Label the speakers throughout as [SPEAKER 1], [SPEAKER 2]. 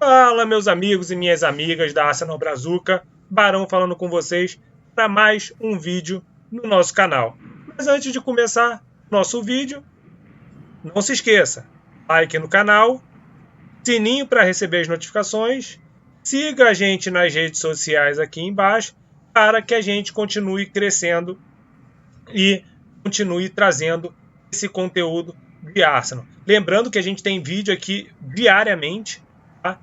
[SPEAKER 1] Fala, meus amigos e minhas amigas da Arsenal Brazuca, Barão falando com vocês para mais um vídeo no nosso canal. Mas antes de começar nosso vídeo, não se esqueça, like no canal, sininho para receber as notificações, siga a gente nas redes sociais aqui embaixo para que a gente continue crescendo e continue trazendo esse conteúdo de Arsenal. Lembrando que a gente tem vídeo aqui diariamente, tá?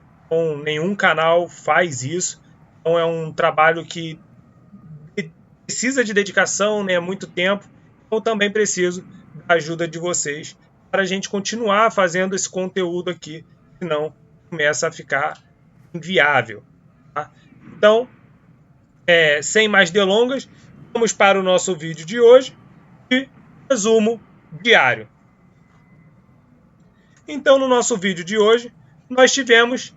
[SPEAKER 1] Nenhum canal faz isso, então é um trabalho que precisa de dedicação, né? Muito tempo, então também preciso da ajuda de vocês para a gente continuar fazendo esse conteúdo aqui, senão começa a ficar inviável, tá? Então, sem mais delongas, vamos para o nosso vídeo de hoje de resumo diário. Então, no nosso vídeo de hoje, nós tivemos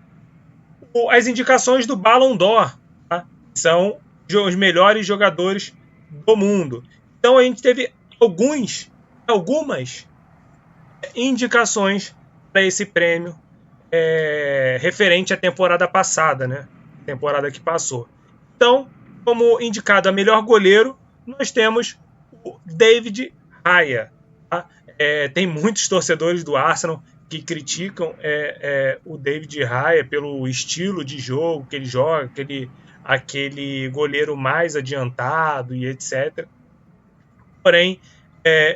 [SPEAKER 1] as indicações do Ballon d'Or, tá? São os melhores jogadores do mundo. Então, a gente teve algumas indicações para esse prêmio referente à temporada passada, né? Temporada que passou. Então, como indicado a melhor goleiro, nós temos o David Raya. Tá? Tem muitos torcedores do Arsenal que criticam o David Raya pelo estilo de jogo que ele joga, aquele goleiro mais adiantado e etc. Porém,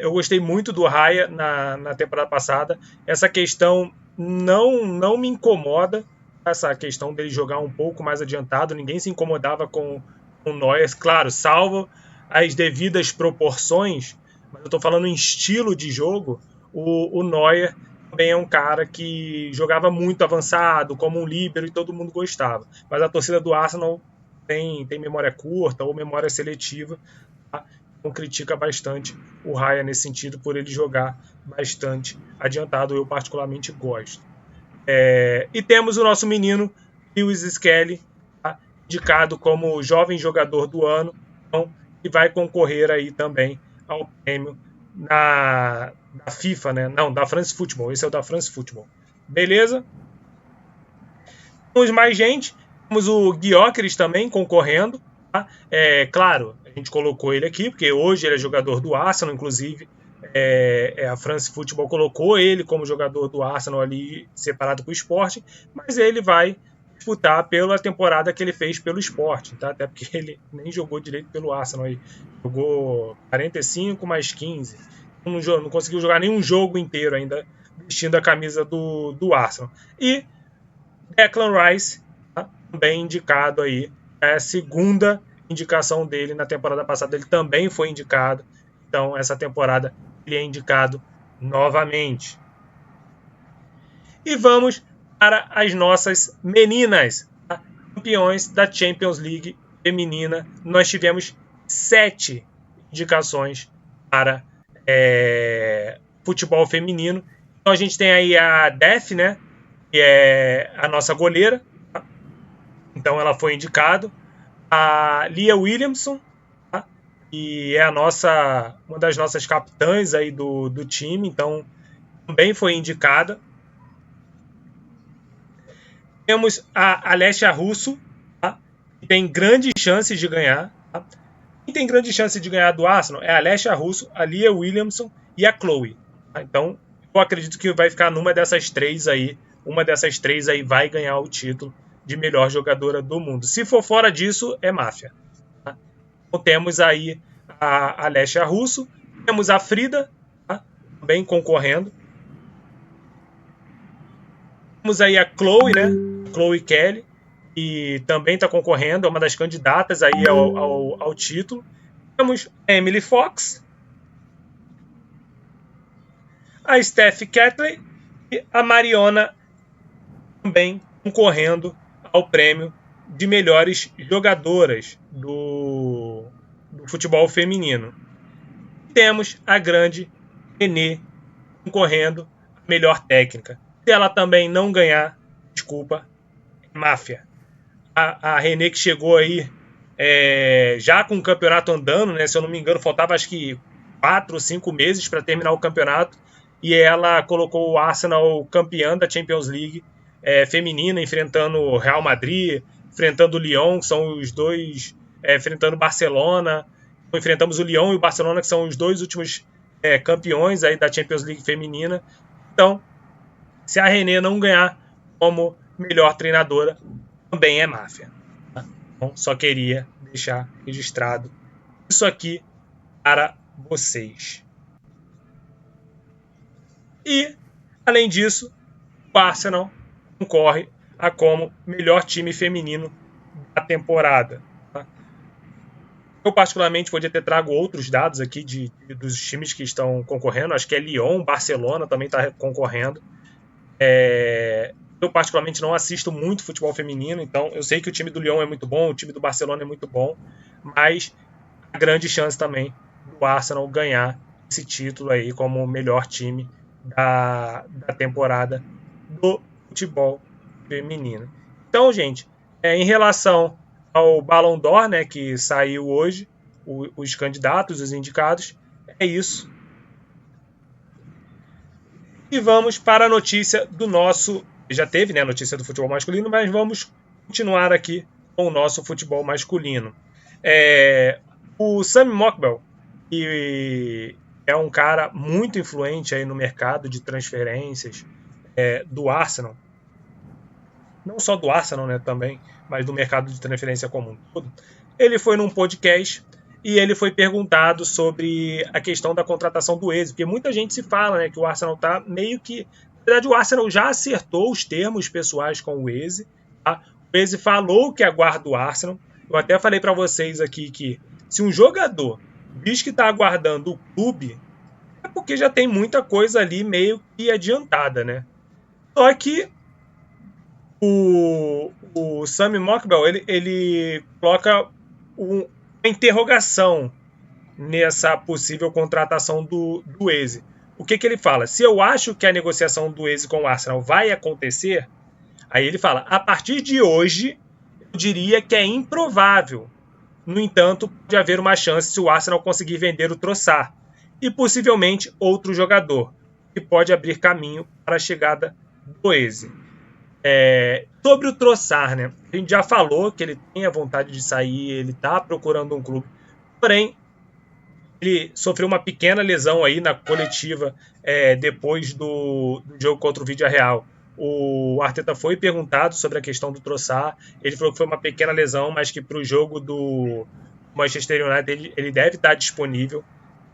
[SPEAKER 1] eu gostei muito do Raya na temporada passada. Essa questão não me incomoda, essa questão dele jogar um pouco mais adiantado. Ninguém se incomodava com o Neuer, claro, salvo as devidas proporções, mas eu estou falando em estilo de jogo. O Neuer também é um cara que jogava muito avançado, como um líbero, e todo mundo gostava. Mas a torcida do Arsenal tem memória curta ou memória seletiva, tá? Então critica bastante o Raya nesse sentido, por ele jogar bastante adiantado. Eu particularmente gosto. E temos o nosso menino Lewis Skelly, tá? Indicado como jovem jogador do ano, então, e vai concorrer aí também ao prêmio da FIFA, né? Não, da France Football. Esse é o da France Football. Beleza? Temos mais gente. Temos o Gyökeres também concorrendo. Tá? Claro, a gente colocou ele aqui, porque hoje ele é jogador do Arsenal, inclusive. A France Football colocou ele como jogador do Arsenal ali, separado com o Sporting, mas ele vai disputar pela temporada que ele fez pelo Sporting, tá? Até porque ele nem jogou direito pelo Arsenal. Aí. Jogou 45 mais 15. Não conseguiu jogar nenhum jogo inteiro ainda vestindo a camisa do Arsenal. E Declan Rice, tá? Também indicado aí. É a segunda indicação dele na temporada passada. Ele também foi indicado. Então, essa temporada ele é indicado novamente. E vamos para as nossas meninas, tá? Campeões da Champions League feminina. Nós tivemos 7 indicações para futebol feminino. Então a gente tem aí a Def, né? Que é a nossa goleira. Tá? Então ela foi indicada. A Leah Williamson, tá? Que é uma das nossas capitãs aí do time. Então também foi indicada. Temos a Alessia Russo, tá? Que tem grandes chances de ganhar. Tá? Quem tem grande chance de ganhar do Arsenal é a Alessia Russo, a Leah Williamson e a Chloe. Tá? Então, eu acredito que vai ficar numa dessas três aí. Uma dessas três aí vai ganhar o título de melhor jogadora do mundo. Se for fora disso, é máfia. Tá? Então, temos aí a Alessia Russo, temos a Frida, tá? Também concorrendo. Temos aí a Chloe, né? Chloe Kelly, que também está concorrendo, é uma das candidatas aí ao título. Temos a Emily Fox, a Steph Catley e a Mariona também concorrendo ao prêmio de melhores jogadoras do futebol feminino. Temos a grande René concorrendo à melhor técnica. Se ela também não ganhar, desculpa, máfia. A René que chegou aí já com o campeonato andando, né? Se eu não me engano, faltava acho que 4 ou 5 meses para terminar o campeonato, e ela colocou o Arsenal campeã da Champions League feminina, enfrentando o Real Madrid, enfrentando o Lyon, que são os dois, enfrentando o Barcelona. Enfrentamos o Lyon e o Barcelona, que são os dois últimos campeões aí da Champions League feminina. Então, se a Renê não ganhar como melhor treinadora, também é máfia. Tá? Então, só queria deixar registrado isso aqui para vocês. E, além disso, o Arsenal concorre a como melhor time feminino da temporada. Tá? Eu, particularmente, podia ter trago outros dados aqui dos times que estão concorrendo. Acho que é Lyon, Barcelona também está concorrendo. Eu, particularmente, não assisto muito futebol feminino, então eu sei que o time do Lyon é muito bom, o time do Barcelona é muito bom, mas a grande chance também do Arsenal ganhar esse título aí como o melhor time da temporada do futebol feminino. Então, gente, em relação ao Ballon d'Or, né, que saiu hoje, os candidatos, os indicados, é isso. E vamos para a notícia do nosso... Já teve, né, a notícia do futebol masculino, mas vamos continuar aqui com o nosso futebol masculino. O Sam Mockbell, que é um cara muito influente aí no mercado de transferências do Arsenal, não só do Arsenal, né, também, mas do mercado de transferência como um todo. Ele foi num podcast e ele foi perguntado sobre a questão da contratação do Eze, porque muita gente se fala, né, que o Arsenal tá meio que... Na verdade, o Arsenal já acertou os termos pessoais com o Eze. Tá? O Eze falou que aguarda o Arsenal. Eu até falei para vocês aqui que se um jogador diz que está aguardando o clube, é porque já tem muita coisa ali meio que adiantada, né? Só que o Sam Mockbell, ele coloca uma interrogação nessa possível contratação do Eze. O que ele fala? Se eu acho que a negociação do Eze com o Arsenal vai acontecer, aí ele fala, a partir de hoje, eu diria que é improvável. No entanto, pode haver uma chance se o Arsenal conseguir vender o Trossard e possivelmente outro jogador, que pode abrir caminho para a chegada do Eze. Sobre o Trossard, né? A gente já falou que ele tem a vontade de sair, ele está procurando um clube, porém ele sofreu uma pequena lesão aí na coletiva depois do jogo contra o Villarreal. O Arteta foi perguntado sobre a questão do Trossard, ele falou que foi uma pequena lesão, mas que para o jogo do Manchester United ele deve estar disponível.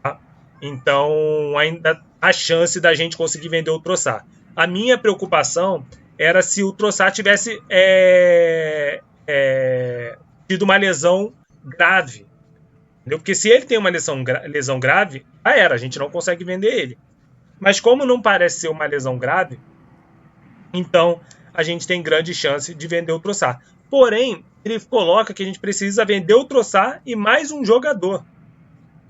[SPEAKER 1] Tá? Então ainda há chance da gente conseguir vender o Trossard. A minha preocupação era se o Trossard tivesse tido uma lesão grave. Entendeu? Porque se ele tem uma lesão grave, já era, a gente não consegue vender ele. Mas como não parece ser uma lesão grave, então a gente tem grande chance de vender o Trossard. Porém, ele coloca que a gente precisa vender o Trossard e mais um jogador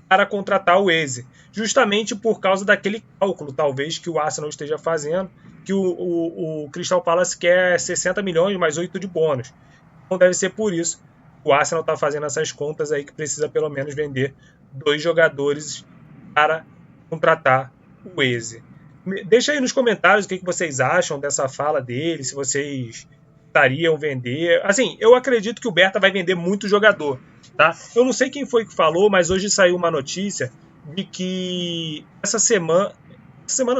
[SPEAKER 1] para contratar o Eze. Justamente por causa daquele cálculo, talvez, que o Arsenal esteja fazendo, que o Crystal Palace quer 60 milhões mais 8 de bônus. Então deve ser por isso o Arsenal está fazendo essas contas aí que precisa pelo menos vender 2 jogadores para contratar o Eze. Deixa aí nos comentários o que vocês acham dessa fala dele, se vocês estariam vender. Assim, eu acredito que o Berta vai vender muito jogador, tá? Eu não sei quem foi que falou, mas hoje saiu uma notícia de que essa semana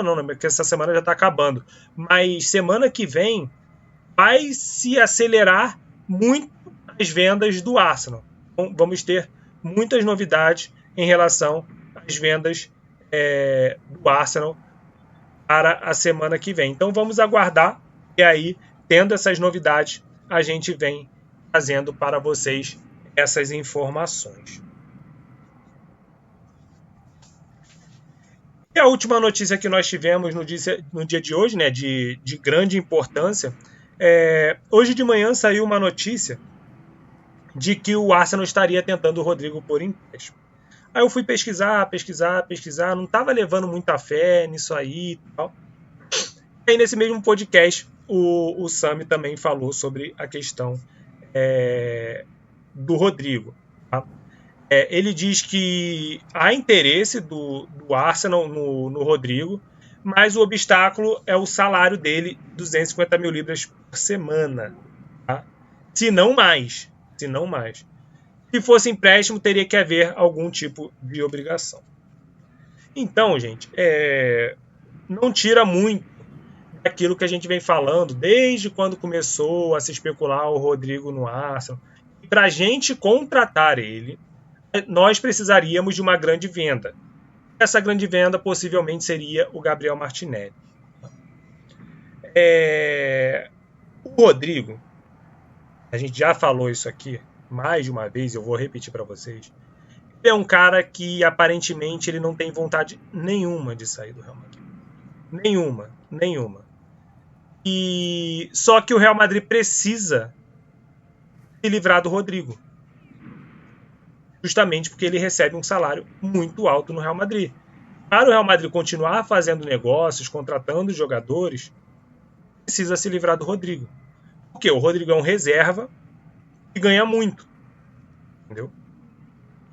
[SPEAKER 1] não, né? Porque essa semana já está acabando, mas semana que vem vai se acelerar muito as vendas do Arsenal. Então, vamos ter muitas novidades em relação às vendas do Arsenal para a semana que vem. Então vamos aguardar e aí, tendo essas novidades, a gente vem trazendo para vocês essas informações. E a última notícia que nós tivemos no dia de hoje, né, de grande importância, hoje de manhã saiu uma notícia de que o Arsenal estaria tentando o Rodrigo por empréstimo. Aí eu fui pesquisar, não estava levando muita fé nisso aí e tal. E aí nesse mesmo podcast, o Sami também falou sobre a questão do Rodrigo. Tá? Ele diz que há interesse do Arsenal no Rodrigo, mas o obstáculo é o salário dele, 250 mil libras por semana. Tá? Se não mais. Se não mais. Se fosse empréstimo, teria que haver algum tipo de obrigação. Então, gente, não tira muito daquilo que a gente vem falando desde quando começou a se especular o Rodrigo no Arsenal. Para a gente contratar ele, nós precisaríamos de uma grande venda. Essa grande venda possivelmente seria o Gabriel Martinelli. O Rodrigo, a gente já falou isso aqui mais de uma vez, eu vou repetir para vocês. Ele é um cara que aparentemente ele não tem vontade nenhuma de sair do Real Madrid. Nenhuma. E só que o Real Madrid precisa se livrar do Rodrigo. Justamente porque ele recebe um salário muito alto no Real Madrid. Para o Real Madrid continuar fazendo negócios, contratando jogadores, precisa se livrar do Rodrigo. Porque o Rodrigo é um reserva e ganha muito. Entendeu?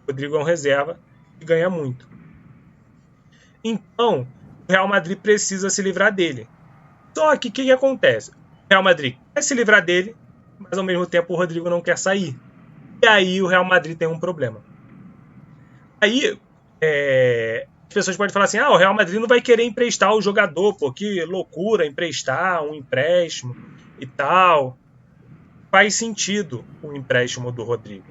[SPEAKER 1] O Rodrigo é um reserva e ganha muito. Então, o Real Madrid precisa se livrar dele. Só que o que acontece? O Real Madrid quer se livrar dele, mas ao mesmo tempo o Rodrigo não quer sair. E aí o Real Madrid tem um problema. Aí as pessoas podem falar assim, o Real Madrid não vai querer emprestar o jogador, pô, que loucura emprestar um empréstimo e tal. Faz sentido o empréstimo do Rodrigo.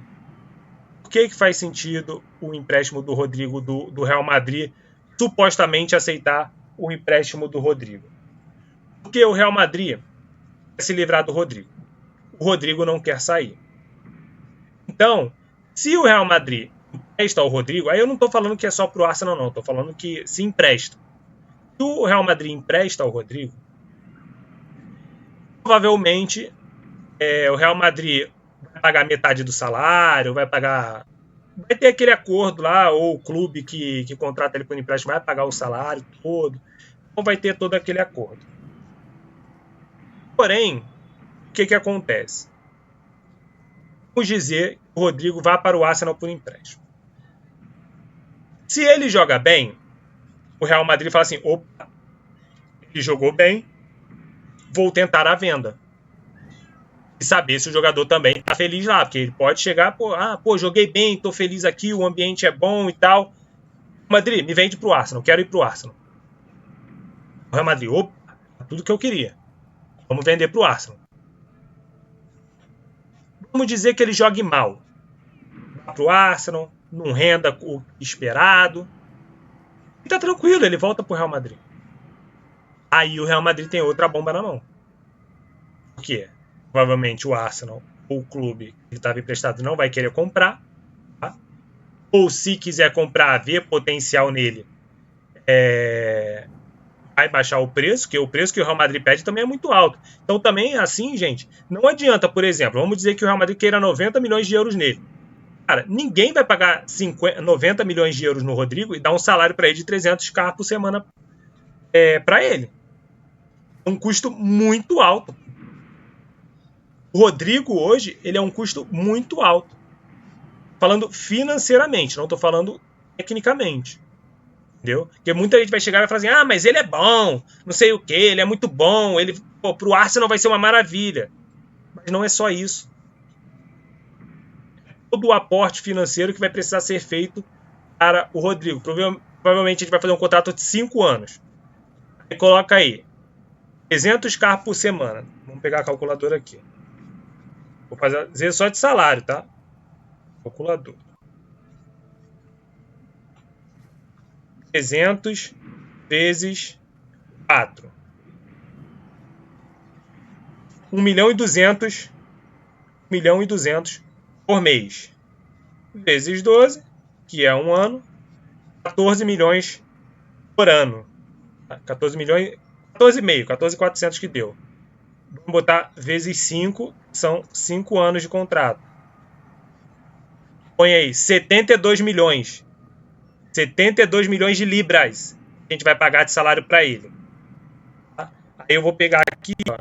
[SPEAKER 1] Por que faz sentido o empréstimo do Rodrigo do Real Madrid supostamente aceitar o empréstimo do Rodrigo? Porque o Real Madrid quer se livrar do Rodrigo. O Rodrigo não quer sair. Então, se o Real Madrid empresta ao Rodrigo, aí eu não estou falando que é só pro Arsenal, não. Estou falando que se empresta. Se o Real Madrid empresta ao Rodrigo, provavelmente o Real Madrid vai pagar metade do salário, vai ter aquele acordo lá, ou o clube que contrata ele por empréstimo vai pagar o salário todo. Então vai ter todo aquele acordo. Porém, o que acontece? Vamos dizer que o Rodrigo vá para o Arsenal por empréstimo. Se ele joga bem, o Real Madrid fala assim, opa, ele jogou bem, vou tentar a venda. E saber se o jogador também está feliz lá, porque ele pode chegar, joguei bem, estou feliz aqui, o ambiente é bom e tal. Madrid, me vende para o Arsenal, quero ir para o Arsenal. O Real Madrid, opa, tudo que eu queria. Vamos vender para o Arsenal. Vamos dizer que ele jogue mal. Vá para o Arsenal, não renda o esperado. E tá tranquilo, ele volta pro Real Madrid. Aí o Real Madrid tem outra bomba na mão. Por quê? Provavelmente o Arsenal, ou o clube que estava emprestado, não vai querer comprar. Tá? Ou se quiser comprar, ver potencial nele, vai baixar o preço, porque o preço que o Real Madrid pede também é muito alto. Então também, assim, gente, não adianta, por exemplo, vamos dizer que o Real Madrid queira 90 milhões de euros nele. Cara, ninguém vai pagar 90 milhões de euros no Rodrigo e dar um salário para ele de 300k por semana para ele. É um custo muito alto. O Rodrigo hoje, ele é um custo muito alto. Falando financeiramente, não estou falando tecnicamente. Entendeu? Porque muita gente vai chegar e vai falar assim, mas ele é bom, não sei o que, ele é muito bom, ele pro Arsenal vai ser uma maravilha. Mas não é só isso. Todo o aporte financeiro que vai precisar ser feito para o Rodrigo. Provavelmente a gente vai fazer um contrato de 5 anos. Aí coloca aí 300k por semana. Vamos pegar a calculadora aqui. Vou fazer só de salário, tá? Calculador. 300 vezes 4. 1.200.000. 1.200.000 por mês. Vezes 12, que é um ano. 14 milhões por ano. 14 milhões... 14,5, 14.400 que deu. Vamos botar vezes 5, são 5 anos de contrato. Põe aí, 72 milhões. 72 milhões de libras que a gente vai pagar de salário para ele. Tá? Aí eu vou pegar aqui, ó,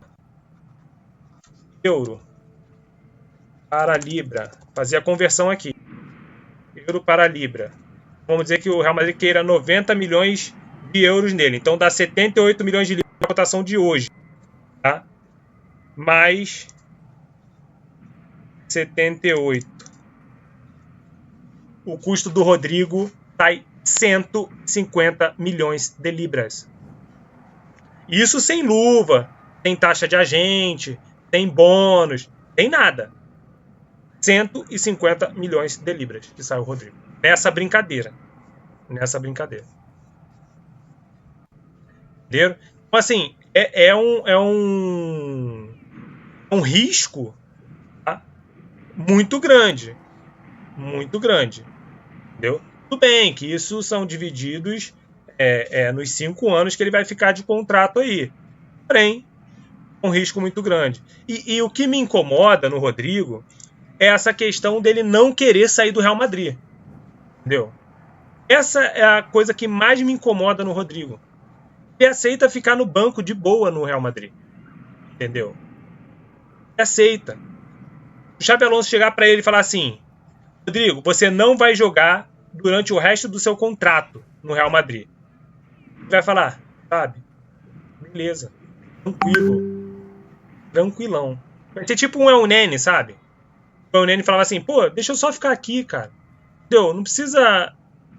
[SPEAKER 1] euro para libra. Fazer a conversão aqui. Euro para libra. Vamos dizer que o Real Madrid queira 90 milhões de euros nele. Então dá 78 milhões de libras na cotação de hoje. Tá? Mais 78. O custo do Rodrigo sai 150 milhões de libras. Isso sem luva, sem taxa de agente, sem bônus, sem nada. 150 milhões de libras que sai o Rodrigo. Nessa brincadeira. Entenderam? Então, assim, é um risco, tá? Muito grande. Muito grande. Entendeu? Tudo bem que isso são divididos nos 5 anos que ele vai ficar de contrato aí. Porém, um risco muito grande. E o que me incomoda no Rodrigo é essa questão dele não querer sair do Real Madrid. Entendeu? Essa é a coisa que mais me incomoda no Rodrigo. Ele aceita ficar no banco de boa no Real Madrid. Entendeu? Ele aceita. O Xabi Alonso chegar para ele e falar assim: Rodrigo, você não vai jogar durante o resto do seu contrato no Real Madrid. Ele vai falar, sabe? Beleza. Tranquilão. Vai ser tipo um El Nene, sabe? O El Nene falava assim, pô, deixa eu só ficar aqui, cara. Entendeu? Não precisa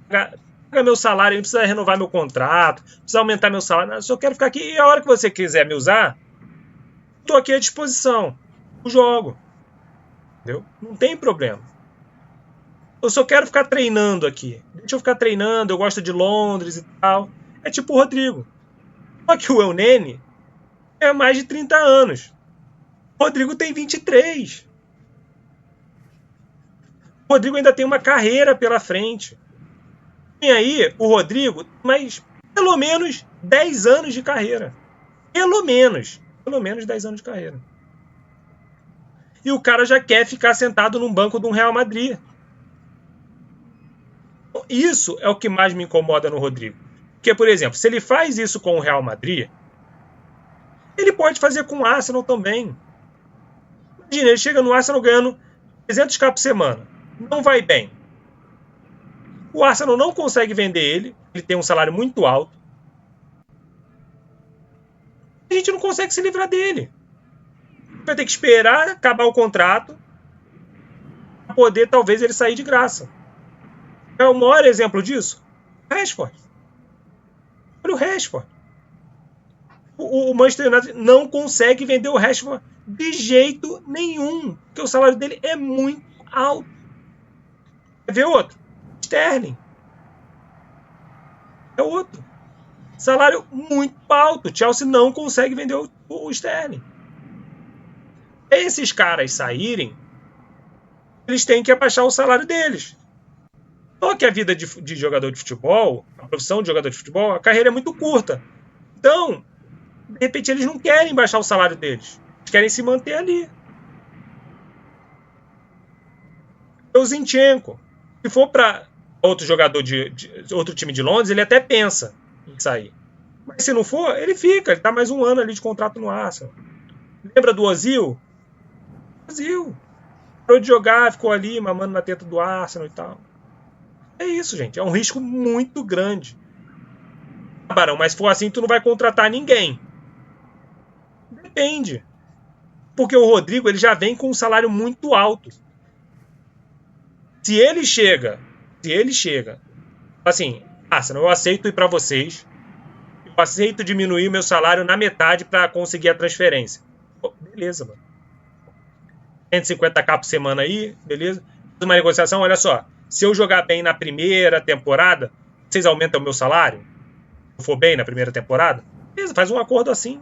[SPEAKER 1] pagar meu salário, não precisa renovar meu contrato, não precisa aumentar meu salário. Eu só quero ficar aqui e a hora que você quiser me usar, estou aqui à disposição. Eu jogo. Entendeu? Não tem problema. Eu só quero ficar treinando aqui. Deixa eu ficar treinando, eu gosto de Londres e tal. É tipo o Rodrigo. Só que o El Nene é mais de 30 anos. O Rodrigo tem 23. O Rodrigo ainda tem uma carreira pela frente. E aí, o Rodrigo, mas pelo menos 10 anos de carreira. Pelo menos 10 anos de carreira. E o cara já quer ficar sentado num banco de um Real Madrid. Isso é o que mais me incomoda no Rodrigo. Porque, por exemplo, se ele faz isso com o Real Madrid, ele pode fazer com o Arsenal também. Imagina, ele chega no Arsenal ganhando 300k por semana. Não vai bem. O Arsenal não consegue vender ele. Ele tem um salário muito alto. A gente não consegue se livrar dele. Vai ter que esperar acabar o contrato para poder, talvez, ele sair de graça. É o maior exemplo disso? O Rashford. Olha o Rashford. O Manchester United não consegue vender o Rashford de jeito nenhum, porque o salário dele é muito alto. Quer ver outro? Sterling. É outro. Salário muito alto. O Chelsea não consegue vender o Sterling. Esses caras saírem, eles têm que abaixar o salário deles. Só que a vida de jogador de futebol, a profissão de jogador de futebol, a carreira é muito curta. Então, de repente, eles não querem baixar o salário deles. Eles querem se manter ali. O Zinchenko, se for para outro jogador de outro time de Londres, ele até pensa em sair. Mas se não for, ele fica. Ele está mais um ano ali de contrato no Arsenal. Lembra do Ozil? Ozil. Parou de jogar, ficou ali mamando na teta do Arsenal e tal. É isso, gente. É um risco muito grande. Barão, mas se for assim, tu não vai contratar ninguém. Depende. Porque o Rodrigo ele já vem com um salário muito alto. Se ele chega, assim, Arsenal, eu aceito ir para vocês, eu aceito diminuir meu salário na metade para conseguir a transferência. Pô, beleza, mano. 150k por semana aí, beleza? Fiz uma negociação, olha só. Se eu jogar bem na primeira temporada, vocês aumentam o meu salário? Se eu for bem na primeira temporada? Beleza, faz um acordo assim.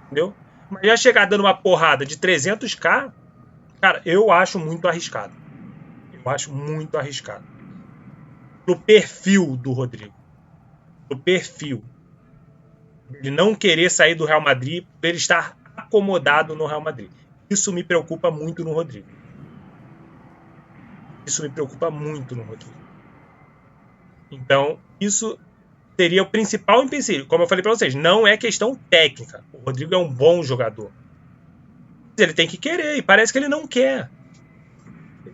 [SPEAKER 1] Entendeu? Mas já chegar dando uma porrada de 300k, cara, eu acho muito arriscado. Eu acho muito arriscado. Pelo perfil do Rodrigo. Pelo perfil. Ele não querer sair do Real Madrid, por ele estar acomodado no Real Madrid. Isso me preocupa muito no Rodrigo. Isso me preocupa muito no Rodrigo. Então, isso seria o principal empecilho. Como eu falei para vocês, não é questão técnica. O Rodrigo é um bom jogador. Mas ele tem que querer, e parece que ele não quer.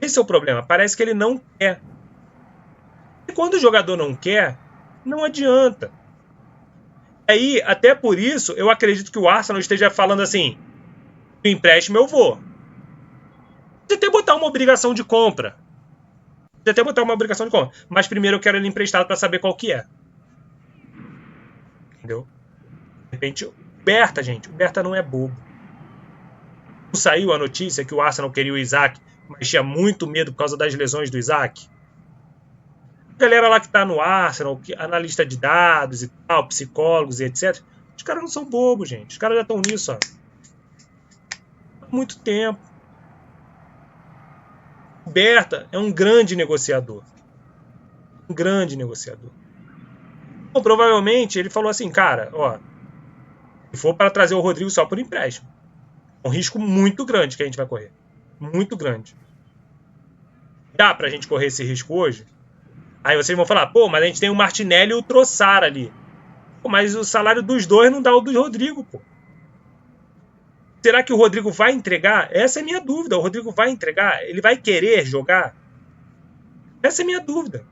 [SPEAKER 1] Esse é o problema. Parece que ele não quer. E quando o jogador não quer, Não adianta. Aí, até por isso, eu acredito que o Arsenal esteja falando assim: o empréstimo eu vou. Pode até botar uma obrigação de compra. Pode até botar uma obrigação de compra. Mas primeiro eu quero ele emprestado para saber qual que é. Entendeu? De repente, o Berta, gente, o Berta não é bobo. Não saiu a notícia que o Arsenal queria o Isaac, mas tinha muito medo por causa das lesões do Isaac? A galera lá que tá no Arsenal, analista de dados e tal, psicólogos e etc. Os caras não são bobos, gente. Os caras já estão nisso há muito tempo. O Berta é um grande negociador. Um grande negociador. Bom, provavelmente ele falou assim, cara, ó, se for para trazer o Rodrigo só por empréstimo, é um risco muito grande que a gente vai correr. Muito grande. Dá pra gente correr esse risco hoje? Aí vocês vão falar, pô, mas a gente tem o Martinelli e o Trossard ali. Pô, mas o salário dos dois não dá o do Rodrigo, pô. Será que o Rodrigo vai entregar? Essa é a minha dúvida. O Rodrigo vai entregar? Ele vai querer jogar? Essa é a minha dúvida.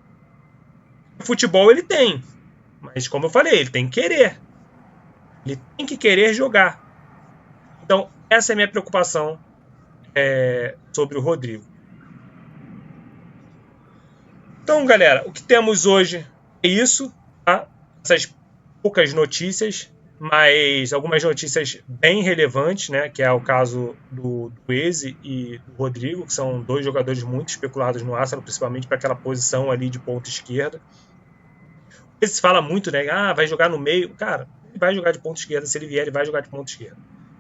[SPEAKER 1] O futebol ele tem. Mas como eu falei, ele tem que querer. Ele tem que querer jogar. Então, essa é a minha preocupação sobre o Rodrigo. Então, galera, o que temos hoje é isso, tá? Essas poucas notícias, mas algumas notícias bem relevantes, né? Que é o caso do Eze e do Rodrigo, que são dois jogadores muito especulados no Arsenal, principalmente para aquela posição ali de ponta esquerda. Se fala muito, né? Ah, vai jogar no meio. Cara, ele vai jogar de ponta esquerda. Se ele vier, ele vai jogar de ponta esquerda.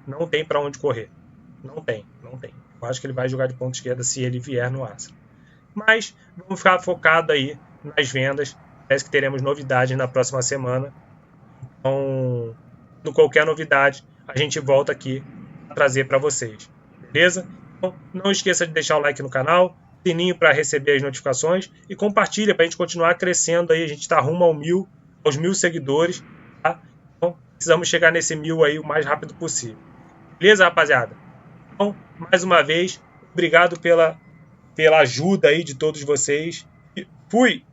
[SPEAKER 1] Não tem para onde correr. Não tem. Eu acho que ele vai jogar de ponta esquerda se ele vier no Arsenal. Mas vamos ficar focado aí nas vendas. Parece que teremos novidades na próxima semana. Então, qualquer novidade, a gente volta aqui para trazer para vocês. Beleza? Então, não esqueça de deixar o like no canal, sininho para receber as notificações e compartilha para a gente continuar crescendo aí. A gente está rumo aos 1.000 seguidores. Tá? Então, precisamos chegar nesse 1.000 aí o mais rápido possível. Beleza, rapaziada? Então, mais uma vez, obrigado pela ajuda aí de todos vocês. Fui!